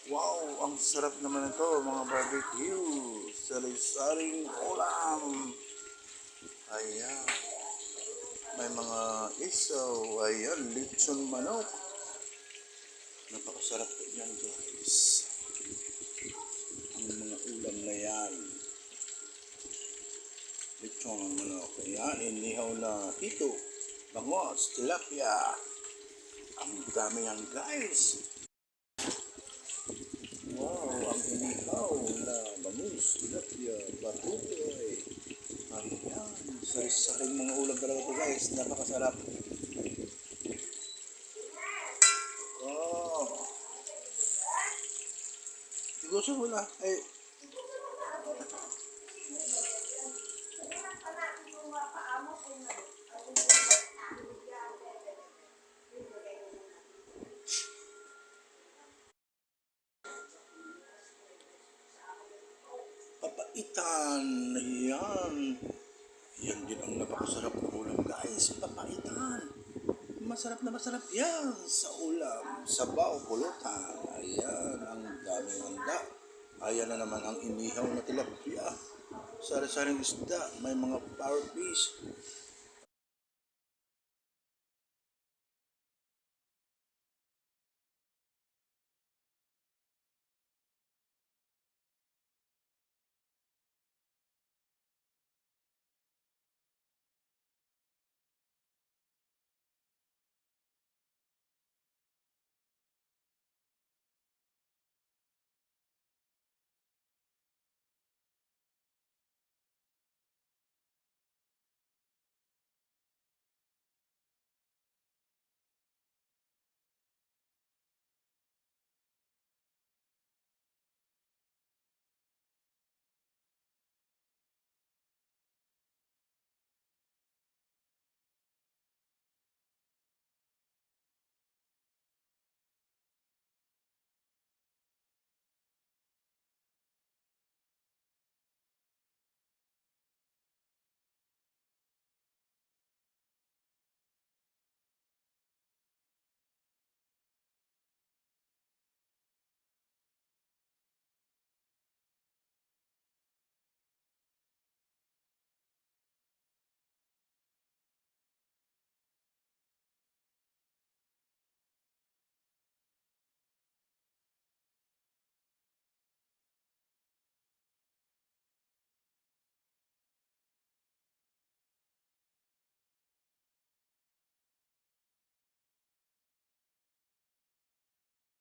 Wow, ang sarap naman ito mga barbecue. Sari-saring ulam. Ayan. May mga isaw. Ayan, lechon manok. Napakasarap po yan guys. Ang mga ulam na yan. Lechon manok. Ayan, inihaw na hito. Bangos, tilapia. Ang dami yan guys. Wow, ang inihaw na bangus, tilapia, batutoy. Ayan, sari-saring mga ulam talaga ito guys. Napakasarap. Oh, gusto mo na. Ay, papaitan. Ayan. Yan din ang napakasarap na ulam guys. Papaitan. Masarap yan sa ulam. Sabaw, pulutan. Ayan, ang daming handa. Ayan na naman ang inihaw na tilapia. Sari-saring isda. May mga power fish.